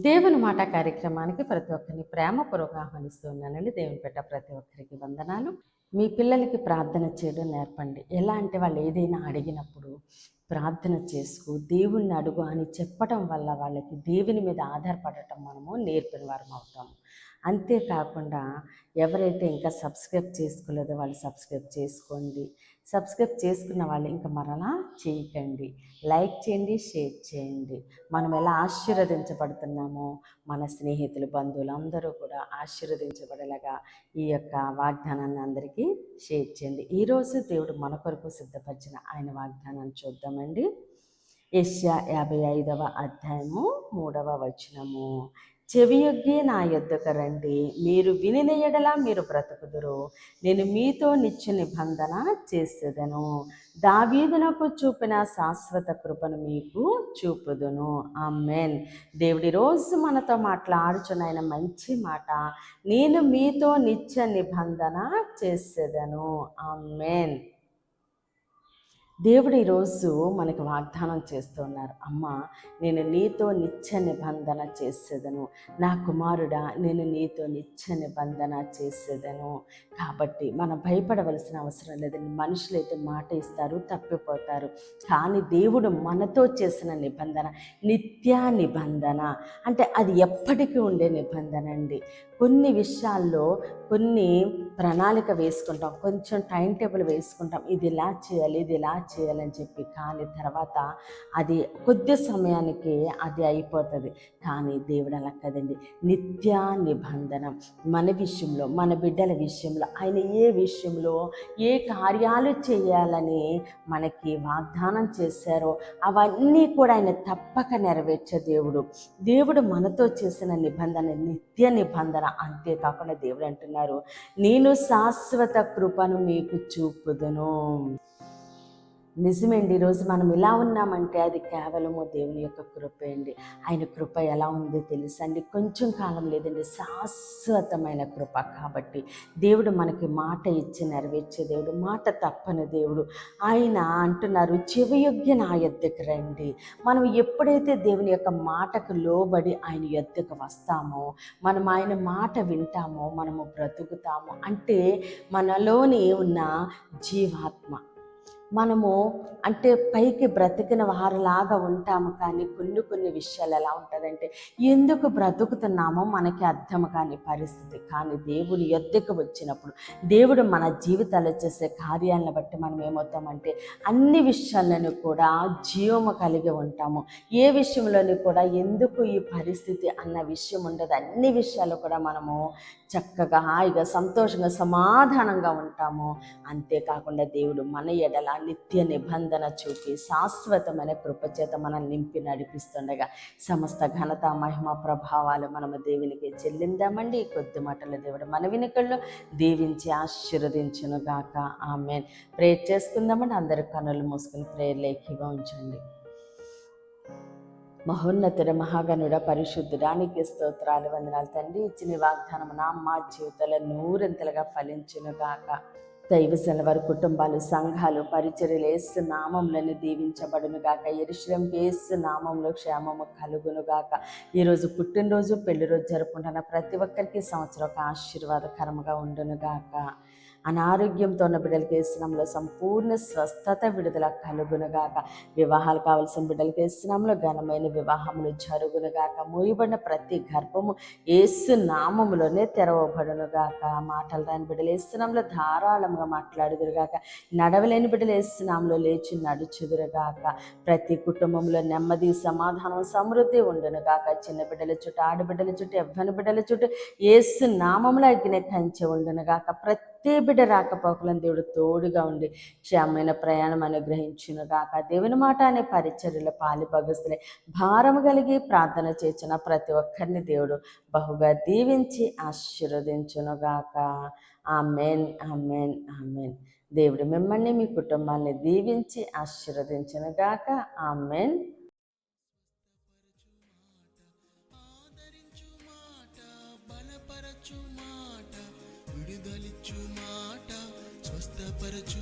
దేవుని మాట కార్యక్రమానికి ప్రతి ఒక్కరిని ప్రేమపూర్వక ఆహ్వానిస్తున్నానండి. దేవుని పెట్ట ప్రతి ఒక్కరికి వందనాలు. మీ పిల్లలకి ప్రార్థన చేయడం నేర్పండి. ఎలా అంటే వాళ్ళు ఏదైనా అడిగినప్పుడు ప్రార్థన చేసుకో, దేవుణ్ణి అడుగు అని చెప్పడం వల్ల వాళ్ళకి దేవుని మీద ఆధారపడటం మనము నేర్పిన వారం అవుతాము. అంతేకాకుండా ఎవరైతే ఇంకా సబ్స్క్రైబ్ చేసుకోలేదో వాళ్ళు సబ్స్క్రైబ్ చేసుకోండి. సబ్స్క్రైబ్ చేసుకున్న వాళ్ళు ఇంకా మరలా చేయకండి. లైక్ చేయండి, షేర్ చేయండి. మనం ఎలా ఆశీర్వదించబడుతున్నామో మన స్నేహితులు, బంధువులు అందరూ కూడా ఆశీర్వదించబడేలాగా ఈ యొక్క వాగ్దానాన్ని అందరికీ షేర్ చేయండి. ఈరోజు దేవుడు మన కొరకు సిద్ధపరిచిన ఆయన వాగ్దానాన్ని చూద్దామండి. యెషయా 55వ అధ్యాయము 3వ వచనము. చెవియొగ్గి నా యొద్దకు రండి, మీరు వినిన ఎడల మీరు బ్రతుకుదురు, నేను మీతో నిత్య నిబంధన చేసేదను, దావీదునకు చూపిన శాశ్వత కృపను మీకు చూపుదును. ఆమేన్. దేవుడి రోజు మనతో మాట్లాడుచున్న ఆయన మంచి మాట, నేను మీతో నిత్య నిబంధన చేసేదను. ఆమేన్. దేవుడు ఈరోజు మనకు వాగ్దానం చేస్తున్నారు. అమ్మ, నేను నీతో నిత్య నిబంధన చేసేదను, నా కుమారుడా నేను నీతో నిత్య నిబంధన చేసేదను. కాబట్టి మనం భయపడవలసిన అవసరం లేదండి. మనుషులైతే మాట ఇస్తారు, తప్పిపోతారు. కానీ దేవుడు మనతో చేసిన నిబంధన నిత్య నిబంధన, అంటే అది ఎప్పటికీ ఉండే నిబంధన అండి. కొన్ని విషయాల్లో కొన్ని ప్రణాళిక వేసుకుంటాం, కొంచెం టైం టేబుల్ వేసుకుంటాం, ఇది ఇలా చేయాలి, ఇది ఇలా చేయాలని చెప్పి. కానీ తర్వాత అది కొద్ది సమయానికి అది అయిపోతుంది. కానీ దేవుడు అలా కదండి, నిత్య నిబంధన మన విషయంలో, మన బిడ్డల విషయంలో, ఆయన ఏ విషయంలో ఏ కార్యాలు చేయాలని మనకి వాగ్దానం చేశారో అవన్నీ కూడా ఆయన తప్పక నెరవేర్చే దేవుడు మనతో చేసిన నిబంధన నిత్య నిబంధన. అంతేకాకుండా దేవుడు అంటున్నారు, నేను శాశ్వత కృపను మీకు చూపుదును. నిజమేండి, ఈరోజు మనం ఇలా ఉన్నామంటే అది కేవలము దేవుని యొక్క కృపే అండి. ఆయన కృప ఎలా ఉందో తెలుసండి, కొంచెం కాలం లేదండి, శాశ్వతమైన కృప. కాబట్టి దేవుడు మనకి మాట ఇచ్చి నెరవేర్చే దేవుడు, మాట తప్పని దేవుడు. ఆయన అంటున్నారు, చెవియొగ్గి నా యొద్దకు రండి. మనం ఎప్పుడైతే దేవుని యొక్క మాటకు లోబడి ఆయన యొద్దకు వస్తామో, మనం ఆయన మాట వింటామో మనము బ్రతుకుతాము. అంటే మనలోని ఉన్న జీవాత్మ, మనము అంటే పైకి బ్రతికిన వారిలాగా ఉంటాము, కానీ కొన్ని విషయాలు ఎలా ఉంటుందంటే ఎందుకు బ్రతుకుతున్నామో మనకి అర్థం కాని పరిస్థితి. కానీ దేవుని యొద్దకు వచ్చినప్పుడు, దేవుడు మన జీవితాల్లో చేసే కార్యాలను బట్టి మనం ఏమవుతామంటే అన్ని విషయాలను కూడా జీవము కలిగి ఉంటాము. ఏ విషయంలోని కూడా ఎందుకు ఈ పరిస్థితి అన్న విషయం ఉండదు. అన్ని విషయాలు కూడా మనము చక్కగా హాయిగా సంతోషంగా సమాధానంగా ఉంటాము. అంతేకాకుండా దేవుడు మన ఎడల నిత్య నిబంధన చూపి శాశ్వతమైన కృపచేత మనం నింపి నడిపిస్తుండగా సమస్త ఘనత మహిమ ప్రభావాలు మనము దేవునికి చెల్లిందామండి. కొద్ది మాటలు దేవుడు మన వినికల్లో దీవించి ఆశీర్వదించును గాక. ఆమేన్. ప్రేయర్ చేసుకుందామండి. అందరి కన్నులు మూసుకుని ప్రేయర్లేకిగా ఉంచండి. మహోన్నతుడ మహాగణుడ పరిశుద్ధుడానికి స్తోత్రాలు, వందనాలు తండ్రి. ఇచ్చిన వాగ్దానం నా మా జీవితాల నూరంతలుగా ఫలించునుగాక. దైవజనుల వారి కుటుంబాలు, సంఘాలు, పరిచర్యలు యేసు నామములను దీవించబడునుగాక. యెరూషలేముకి యేసు నామంలో క్షేమము కలుగునుగాక. ఈరోజు పుట్టినరోజు, పెళ్లి రోజు జరుపుకుంటున్న ప్రతి ఒక్కరికి సంవత్సరం ఒక ఆశీర్వాదకరంగా ఉండునుగాక. అనారోగ్యంతో ఉన్న బిడ్డలకి యేసునామములో సంపూర్ణ స్వస్థత, విడుదల కలుగునుగాక. వివాహాలు కావలసిన బిడ్డలకి యేసునామములో ఘనమైన వివాహములు జరుగునుగాక. మూయబడిన ప్రతి గర్భము యేసు నామములోనే తెరవబడునుగాక. మాటలు రాని బిడ్డలు యేసునామములో ధారాళంగా మాట్లాడుదురుగాక. నడవలేని బిడ్డలు యేసునామములో లేచి నడుచుదురుగాక. ప్రతి కుటుంబంలో నెమ్మది, సమాధానం, సమృద్ధి ఉండునుగాక. చిన్న బిడ్డల చుట్టూ, ఆడబిడ్డల చుట్టూ, యవ్వన బిడ్డల చుట్టూ యేసు నామములో అగ్ని కంచె ఉండునుగాక. ప్రతి బిడ్డ రాకపోకలను దేవుడు తోడుగా ఉండి క్షేమమైన ప్రయాణం అనుగ్రహించునుగాక. దేవుని మాట అనే పరిచర్యలో పాలిభాగస్తులై భారము కలిగి ప్రార్థన చేసిన ప్రతి ఒక్కరిని దేవుడు బహుగా దీవించి ఆశీర్వదించునుగాక. ఆమేన్, ఆమేన్, ఆమేన్. దేవుడు మిమ్మల్ని, మీ కుటుంబాన్ని దీవించి ఆశీర్వదించునుగాక. ఆమేన్. విడుదలిచ్చు మాట, స్వస్థపరచు